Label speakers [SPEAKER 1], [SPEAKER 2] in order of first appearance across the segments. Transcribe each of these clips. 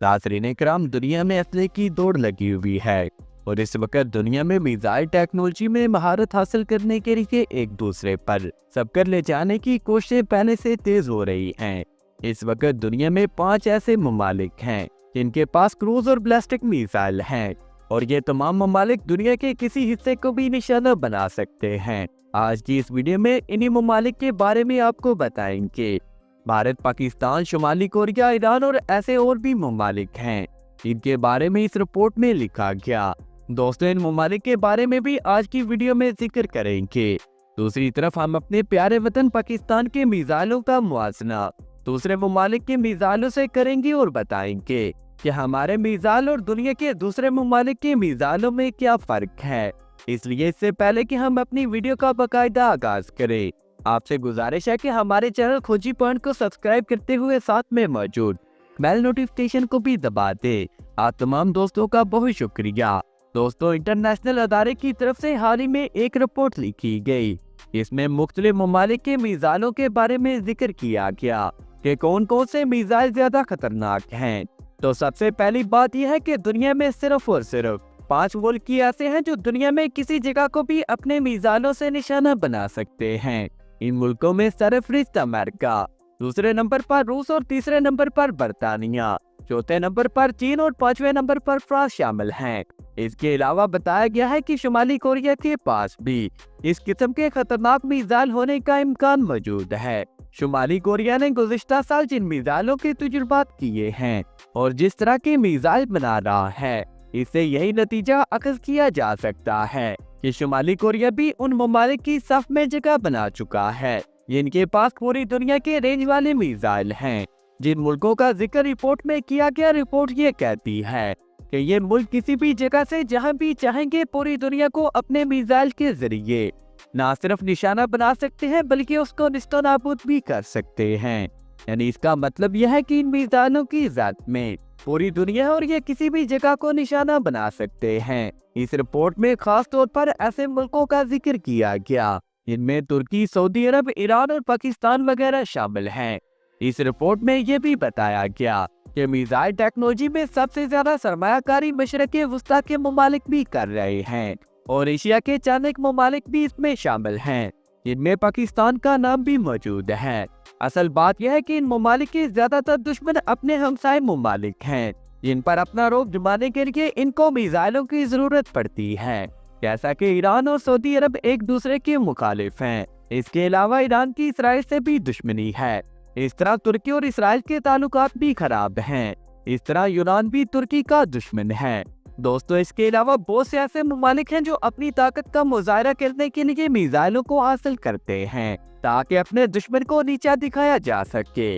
[SPEAKER 1] नाज़रीन इकराम, दुनिया में असले की दौड़ लगी हुई है और इस वक्त दुनिया में मिसाइल टेक्नोलॉजी में महारत हासिल करने के लिए एक दूसरे पर सबकर ले जाने की कोशिशें पहले से तेज हो रही हैं। इस वक्त दुनिया में 5 ऐसे ममालिक हैं जिनके पास क्रूज और बैलिस्टिक मिसाइल हैं और ये तमाम ममालिक दुनिया के किसी हिस्से को भी निशाना बना सकते हैं। आज की इस वीडियो में इन्हीं ममालिक के बारे में आपको बताएंगे। भारत, पाकिस्तान, शुमाली कोरिया, ईरान और ऐसे और भी ममालिक हैं इनके बारे में इस रिपोर्ट में लिखा गया। दोस्तों, इन ममालिक के बारे में भी आज की वीडियो में जिक्र करेंगे। दूसरी तरफ हम अपने प्यारे वतन पाकिस्तान के मिसाइलों का मुआवजा दूसरे ममालिक के मिसाइलों से करेंगे और बताएंगे कि हमारे मिसाइल और दुनिया के दूसरे ममालिक के मिसाइलों में क्या फर्क है। इसलिए इससे पहले कि हम अपनी वीडियो का बाकायदा आगाज करें, आपसे गुजारिश है कि हमारे चैनल खोजी पॉइंट को सब्सक्राइब करते हुए साथ में मौजूद बेल नोटिफिकेशन को भी दबा दे। आप तमाम दोस्तों का बहुत शुक्रिया। दोस्तों, इंटरनेशनल अदारे की तरफ से हाल ही में एक रिपोर्ट लिखी गई। इसमें मुख्तलिफ ममालिक के मिसाइलों के बारे में जिक्र किया गया कि कौन कौन से मिसाइल ज्यादा खतरनाक हैं। तो सबसे पहली बात यह है कि दुनिया में सिर्फ और सिर्फ 5 मुल्क ऐसे हैं जो दुनिया में किसी जगह को भी अपने मिसाइलों से निशाना बना सकते हैं। इन मुल्कों में सरफहरिस्त अमेरिका, दूसरे नंबर पर रूस और तीसरे नंबर पर बरतानिया, चौथे नंबर पर चीन और 5वें नंबर पर फ्रांस शामिल हैं। इसके अलावा बताया गया है कि शुमाली कोरिया के पास भी इस किस्म के खतरनाक मिसाइल होने का इम्कान मौजूद है। शुमाली कोरिया ने गुज़िश्ता साल जिन मिसाइलों के तजुर्बात किए हैं और जिस तरह के मिसाइल बना रहा है, इससे यही नतीजा अखज़ किया जा सकता है कि शुमाली कोरिया भी उन ममालिक की सफ में जगह बना चुका है जिनके पास पूरी दुनिया के रेंज वाले मिसाइल हैं। जिन मुल्कों का जिक्र रिपोर्ट में किया गया, रिपोर्ट ये कहती है कि ये मुल्क किसी भी जगह से जहां भी चाहेंगे पूरी दुनिया को अपने मिसाइल के जरिए ना सिर्फ निशाना बना सकते हैं बल्कि उसको निस्तो नाबूद भी कर सकते हैं। यानी इसका मतलब यह है कि इन मिसाइलों की ज़ात में पूरी दुनिया और ये किसी भी जगह को निशाना बना सकते हैं। इस रिपोर्ट में खास तौर पर ऐसे मुल्कों का जिक्र किया गया जिनमें तुर्की, सऊदी अरब, ईरान और पाकिस्तान वगैरह शामिल हैं। इस रिपोर्ट में ये भी बताया गया कि मिसाइल टेक्नोलॉजी में सबसे ज्यादा सरमायाकारी मशरक़े वुस्ता के ममालिक भी कर रहे हैं और एशिया के चंद ममालिक भी इसमें शामिल हैं जिनमें पाकिस्तान का नाम भी मौजूद है। असल बात यह है कि इन ममालिक के ज्यादातर दुश्मन अपने हमसाय ममालिक हैं जिन पर अपना रोक जमाने के लिए इनको मिसाइलों की जरूरत पड़ती है। जैसा कि ईरान और सऊदी अरब एक दूसरे के मुखालिफ हैं। इसके अलावा ईरान की इसराइल से भी दुश्मनी है। इस तरह तुर्की और इसराइल के ताल्लुकात भी खराब हैं। इस तरह यूनान भी तुर्की का दुश्मन है। दोस्तों, इसके अलावा बहुत से ऐसे ममालिक हैं जो अपनी ताकत का मुजाहरा करने के लिए मिसाइलों को हासिल करते हैं ताकि अपने दुश्मन को नीचा दिखाया जा सके।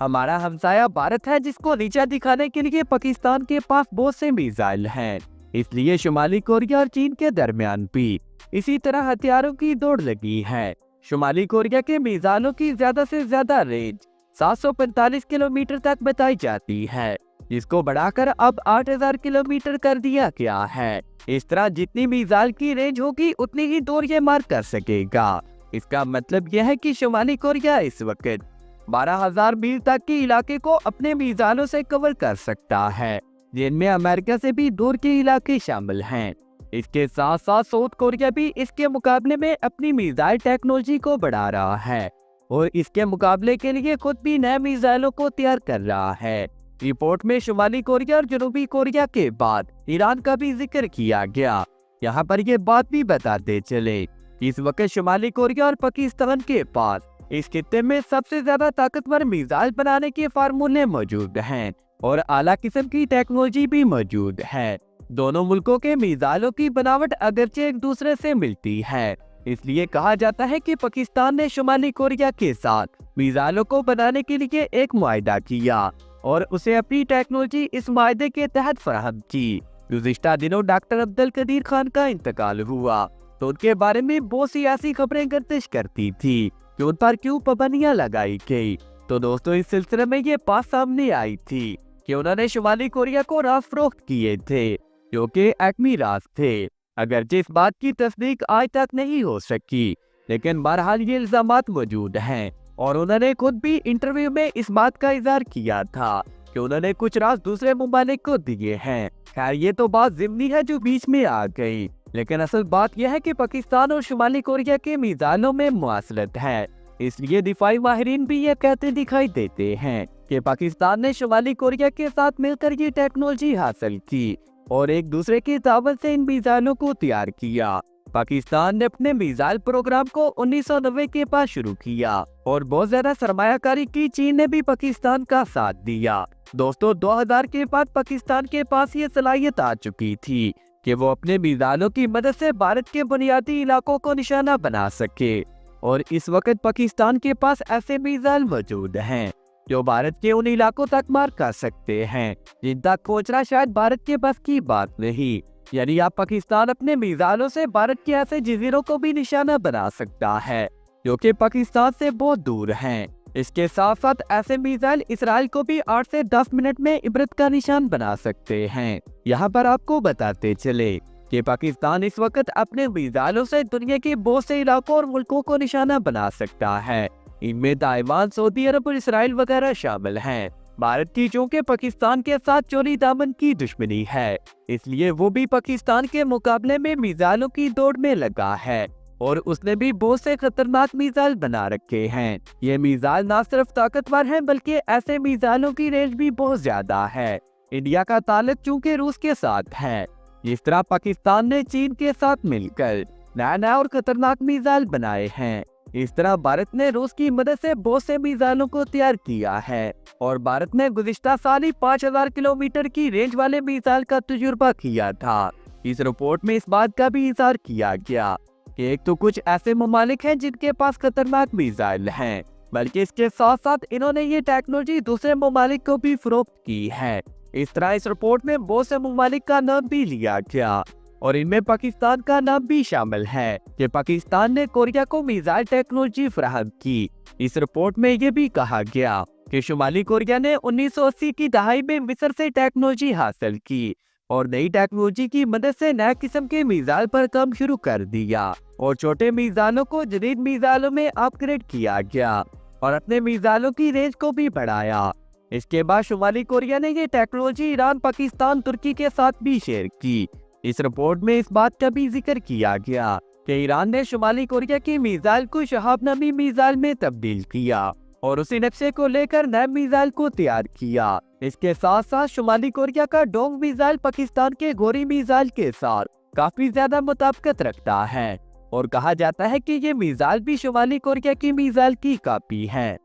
[SPEAKER 1] हमारा हमसाया भारत है जिसको नीचा दिखाने के लिए पाकिस्तान के पास बहुत से मिसाइल हैं। इसलिए शुमाली कोरिया और चीन के दरमियान भी इसी तरह हथियारों की दौड़ लगी है। शुमाली कोरिया के मिसाइलों की ज्यादा से ज्यादा रेंज 745 किलोमीटर तक बताई जाती है, जिसको बढ़ाकर अब 8000 किलोमीटर कर दिया गया है। इस तरह जितनी मिसाइल की रेंज होगी उतनी ही दूर ये मार कर सकेगा। इसका मतलब यह है कि शुमाली कोरिया इस वक्त 12000 मील तक के इलाके को अपने मिसाइलों से कवर कर सकता है, जिनमें अमेरिका से भी दूर के इलाके शामिल हैं। इसके साथ साथ साउथ कोरिया भी इसके मुकाबले में अपनी मिसाइल टेक्नोलॉजी को बढ़ा रहा है और इसके मुकाबले के लिए खुद भी नए मिसाइलों को तैयार कर रहा है। रिपोर्ट में शुमाली कोरिया और जनूबी कोरिया के बाद ईरान का भी जिक्र किया गया। यहाँ पर ये बात भी बताते चले, इस वक्त शुमाली कोरिया और पाकिस्तान के पास इस खित्ते में सबसे ज्यादा ताकतवर मिसाइल बनाने के फार्मूले मौजूद हैं और आला किस्म की टेक्नोलॉजी भी मौजूद है। दोनों मुल्कों के मिसाइलों की बनावट अगरचे एक दूसरे से मिलती है, इसलिए कहा जाता है कि पाकिस्तान ने शुमाली कोरिया के साथ मिसाइलों को बनाने के लिए एक मुआहदा किया और उसे अपनी टेक्नोलॉजी इस मुआहदे के तहत फराहम की। गुज़िश्ता दिनों डॉक्टर अब्दुल कदीर खान का इंतकाल हुआ तो उनके बारे में बहुत सी ऐसी खबरें गर्दिश करती थी कि उन पर क्यों पाबंदियां लगाई गई। तो दोस्तों, इस सिलसिले में ये बात सामने आई थी कि उन्होंने शुमाली कोरिया को राज फरोख्त किए थे जो कि एटमी राज थे। अगर जिस बात की तस्दीक आज तक नहीं हो सकी, लेकिन बहरहाल ये इल्जामात मौजूद हैं और उन्होंने खुद भी इंटरव्यू में इस बात का इजहार किया था कि उन्होंने कुछ राज दूसरे ममालिक को दिए हैं। खैर ये तो बात ज़िमनी है जो बीच में आ गई, लेकिन असल बात यह है कि पाकिस्तान और शुमाली कोरिया के मिसाइलों में मुआसलत है। इसलिए दिफाई माहिरीन भी ये कहते दिखाई देते हैं कि पाकिस्तान ने शुमाली कोरिया के साथ मिलकर ये टेक्नोलॉजी हासिल की और एक दूसरे की ताबत से इन मिसाइलों को तैयार किया। पाकिस्तान ने अपने मिसाइल प्रोग्राम को 1990 के बाद शुरू किया और बहुत ज्यादा सरमायाकारी की। चीन ने भी पाकिस्तान का साथ दिया। दोस्तों 2000 के बाद पाकिस्तान के पास ये सलाहियत आ चुकी थी कि वो अपने मिसाइलों की मदद से भारत के बुनियादी इलाकों को निशाना बना सके, और इस वक्त पाकिस्तान के पास ऐसे मिसाइल मौजूद हैं जो भारत के उन इलाकों तक मार कर सकते हैं जिन तक पहुंचना शायद भारत के बस की बात नहीं। यानी आप पाकिस्तान अपने मिसाइलों से भारत के ऐसे जजीरों को भी निशाना बना सकता है जो कि पाकिस्तान से बहुत दूर हैं। इसके साथ साथ ऐसे मिसाइल इसराइल को भी 8 से 10 मिनट में इबरत का निशान बना सकते हैं। यहाँ पर आपको बताते चले कि पाकिस्तान इस वक्त अपने मिसाइलों से दुनिया के बहुत से इलाकों और मुल्कों को निशाना बना सकता है। इनमें ताइवान, सऊदी अरब और इसराइल वगैरह शामिल हैं। भारत की चूंकि पाकिस्तान के साथ चोरी दामन की दुश्मनी है, इसलिए वो भी पाकिस्तान के मुकाबले में मिसाइलों की दौड़ में लगा है और उसने भी बहुत से खतरनाक मिसाइल बना रखे हैं। ये मिसाइल न सिर्फ ताकतवर हैं बल्कि ऐसे मिसाइलों की रेंज भी बहुत ज्यादा है। इंडिया का ताल्लुक चूंकि रूस के साथ है, इस तरह पाकिस्तान ने चीन के साथ मिलकर नया और खतरनाक मिसाइल बनाए हैं। इस तरह भारत ने रूस की मदद से बहुत से मिसाइलों को तैयार किया है और भारत ने गुज़िश्ता साल ही 5000 किलोमीटर की रेंज वाले मिसाइल का तजुर्बा किया था। इस रिपोर्ट में इस बात का भी इज़हार किया गया कि एक तो कुछ ऐसे ममालिक हैं जिनके पास खतरनाक मिसाइल हैं, बल्कि इसके साथ साथ इन्होंने ये टेक्नोलॉजी दूसरे ममालिक को भी फरोख्त की है। इस तरह इस रिपोर्ट में बहुत से ममालिक का नाम भी लिया गया और इनमें पाकिस्तान का नाम भी शामिल है कि पाकिस्तान ने कोरिया को मिसाइल टेक्नोलॉजी फराहम की। इस रिपोर्ट में ये भी कहा गया कि शुमाली कोरिया ने 1980 की दहाई में मिस्र से टेक्नोलॉजी हासिल की और नई टेक्नोलॉजी की मदद से नए किस्म के मिसाइल पर काम शुरू कर दिया और छोटे मिसाइलों को जदीद मिसाइलों में अपग्रेड किया गया और अपने मिसाइलों की रेंज को भी बढ़ाया। इसके बाद शुमाली कोरिया ने ये टेक्नोलॉजी ईरान, पाकिस्तान, तुर्की के साथ भी शेयर की। इस रिपोर्ट में इस बात का भी जिक्र किया गया कि ईरान ने शुमाली कोरिया की मिसाइल को शहाब नामी मिसाइल में तब्दील किया और उसी नक्शे को लेकर नए मिसाइल को तैयार किया। इसके साथ साथ शुमाली कोरिया का डोंग मिसाइल पाकिस्तान के गोरी मिसाइल के साथ काफी ज्यादा मुताबिकत रखता है और कहा जाता है कि ये मिसाइल भी शुमाली कोरिया की मिसाइल की कॉपी है।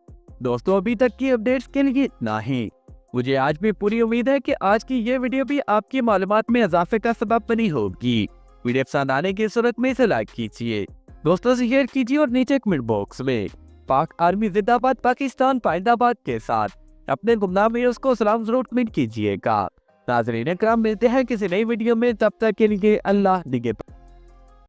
[SPEAKER 1] दोस्तों अभी तक की अपडेट्स के लिए इतना ही। मुझे आज भी पूरी उम्मीद है कि आज की ये वीडियो भी आपकी मालूमात में इजाफे का सबब बनी होगी। वीडियो पसंद आने की सूरत में इसे लाइक कीजिए, दोस्तों से शेयर कीजिए और नीचे कमेंट बॉक्स में पाक आर्मी जिंदाबाद, पाकिस्तान पाइंदाबाद के साथ अपने गुमनाम व्यूअर्स को सलाम जरूर कमेंट कीजिएगा। नाज़रीन इकराम, मिलते हैं किसी नई वीडियो में, तब तक के लिए अल्लाह निगहबान।